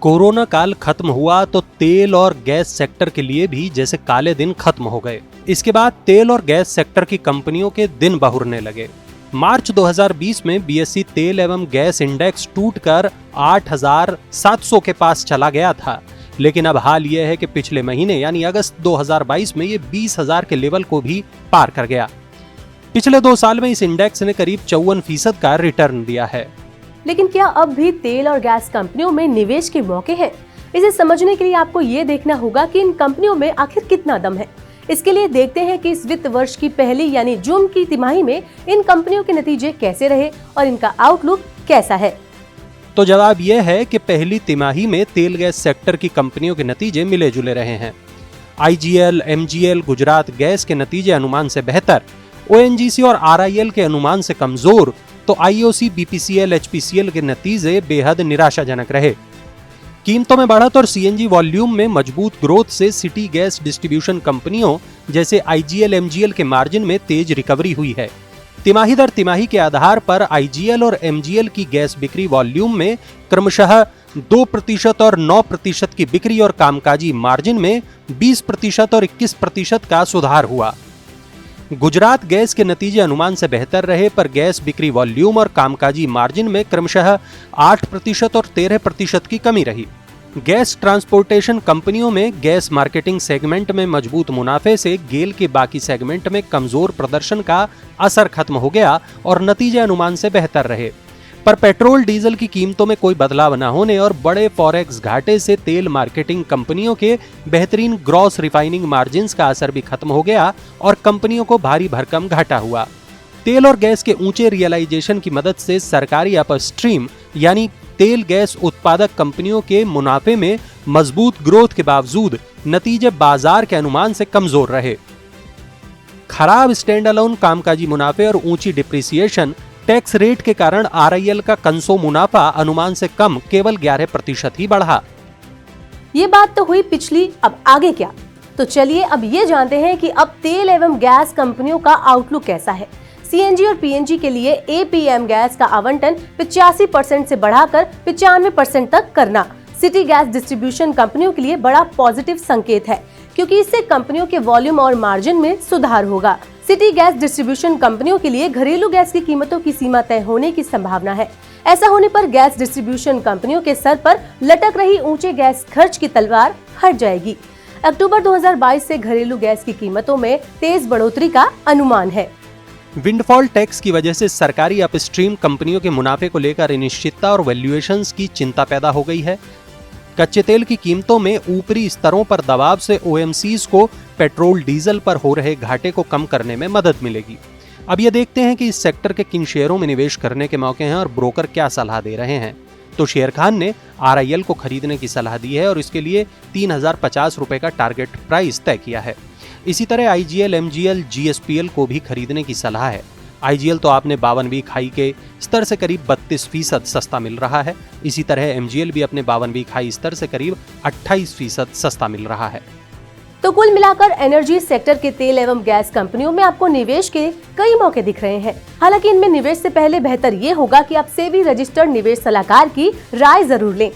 Corona काल खत्म हुआ तो तेल और गैस सेक्टर के लिए भी जैसे काले दिन खत्म हो गए। इसके बाद तेल और गैस सेक्टर की कंपनियों के दिन बहुरने लगे। मार्च 2020 में बीएसई तेल एवं गैस इंडेक्स टूटकर 8,700 के पास चला गया था, लेकिन अब हाल यह है कि पिछले महीने यानी अगस्त 2022 में ये 20,000 के लेवल को भी पार कर गया। पिछले 2 साल में इस इंडेक्स ने करीब 54% का रिटर्न दिया है। लेकिन क्या अब भी तेल और गैस कंपनियों में निवेश के मौके हैं? इसे समझने के लिए आपको ये देखना होगा कि इन कंपनियों में आखिर कितना दम है। इसके लिए देखते हैं कि इस वित्त वर्ष की पहली यानी जून की तिमाही में इन कंपनियों के नतीजे कैसे रहे और इनका आउटलुक कैसा है। तो जवाब यह है कि पहली तिमाही में तेल गैस सेक्टर की कंपनियों के नतीजे मिले जुले रहे हैं। आईजीएल, एमजीएल, गुजरात गैस के नतीजे अनुमान से बेहतर, ओएनजीसी और आरआईएल के अनुमान से कमजोर, तो आईओसी, बीपीसीएल, एचपीसीएल के नतीजे बेहद निराशाजनक रहे। कीमतों में बढ़त और सीएनजी वॉल्यूम में मजबूत ग्रोथ से सिटी गैस डिस्ट्रीब्यूशन कंपनियों जैसे आईजीएल, एमजीएल के मार्जिन में तेज रिकवरी हुई है। तिमाही दर तिमाही के आधार पर आईजीएल और एमजीएल की गैस बिक्री वॉल्यूम में क्रमशः 2% और 9% की बिक्री और कामकाजी मार्जिन में 20% और 21% का सुधार हुआ। गुजरात गैस के नतीजे अनुमान से बेहतर रहे, पर गैस बिक्री वॉल्यूम और कामकाजी मार्जिन में क्रमशः 8% और 13% की कमी रही। गैस ट्रांसपोर्टेशन कंपनियों में गैस मार्केटिंग सेगमेंट में मजबूत मुनाफे से गेल के बाकी सेगमेंट में कमजोर प्रदर्शन का असर खत्म हो गया और नतीजे अनुमान से बेहतर रहे। पर पेट्रोल डीजल की कीमतों में कोई बदलाव न होने और बड़े फॉरेक्स घाटे से तेल मार्केटिंग कंपनियों के बेहतरीन ग्रॉस रिफाइनिंग मार्जिन्स का असर भी खत्म हो गया और कंपनियों को भारी भरकम घाटा हुआ। तेल और गैस के ऊंचे रियलाइजेशन की मदद से सरकारी अपस्ट्रीम यानी तेल गैस उत्पादक कंपनियों के मुनाफे में मजबूत ग्रोथ के बावजूद नतीजे बाजार के अनुमान से कमजोर रहे। खराब स्टैंड अलोन कामकाजी मुनाफे और ऊंची डिप्रिसिएशन टैक्स रेट के कारण आरआईएल का कंसो मुनाफा अनुमान से कम केवल 11% ही बढ़ा। ये बात तो हुई पिछली, अब आगे क्या? तो चलिए अब ये जानते हैं कि अब तेल एवं गैस कंपनियों का आउटलुक कैसा है। सीएनजी और पीएनजी के लिए एपीएम गैस का आवंटन 85% से बढ़ाकर 95% तक करना सिटी गैस डिस्ट्रीब्यूशन कंपनियों के लिए बड़ा पॉजिटिव संकेत है, क्योंकि इससे कंपनियों के वॉल्यूम और मार्जिन में सुधार होगा। सिटी गैस डिस्ट्रीब्यूशन कंपनियों के लिए घरेलू गैस की कीमतों की सीमा तय होने की संभावना है। ऐसा होने पर गैस डिस्ट्रीब्यूशन कंपनियों के सर पर लटक रही ऊंचे गैस खर्च की तलवार हट जाएगी। अक्टूबर 2022 से घरेलू गैस की कीमतों में तेज बढ़ोतरी का अनुमान है। विंडफॉल टैक्स की वजह से सरकारी अपस्ट्रीम कंपनियों के मुनाफे को लेकर अनिश्चितता और वैल्यूएशंस की चिंता पैदा हो गई है। कच्चे तेल की कीमतों में ऊपरी स्तरों पर दबाव से ओएमसीज को पेट्रोल डीजल पर हो रहे घाटे को कम करने में मदद मिलेगी। अब ये देखते हैं कि इस सेक्टर के किन शेयरों में निवेश करने के मौके हैं और ब्रोकर क्या सलाह दे रहे हैं। तो शेर खान ने आरआईएल को खरीदने की सलाह दी है और इसके लिए 3,050 रुपए का टारगेट प्राइस तय किया है। इसी तरह आईजीएल, एमजीएल, जीएसपीएल को भी खरीदने की सलाह है। आईजीएल तो आपने 52 वीक हाई के स्तर से करीब 32% सस्ता मिल रहा है। इसी तरह एमजीएल भी अपने 52 वीक हाई स्तर से करीब 28% सस्ता मिल रहा है। तो कुल मिलाकर एनर्जी सेक्टर के तेल एवं गैस कंपनियों में आपको निवेश के कई मौके दिख रहे हैं। हालांकि इनमें निवेश से पहले बेहतर ये होगा कि आप सेबी रजिस्टर्ड निवेश सलाहकार की राय जरूर लें।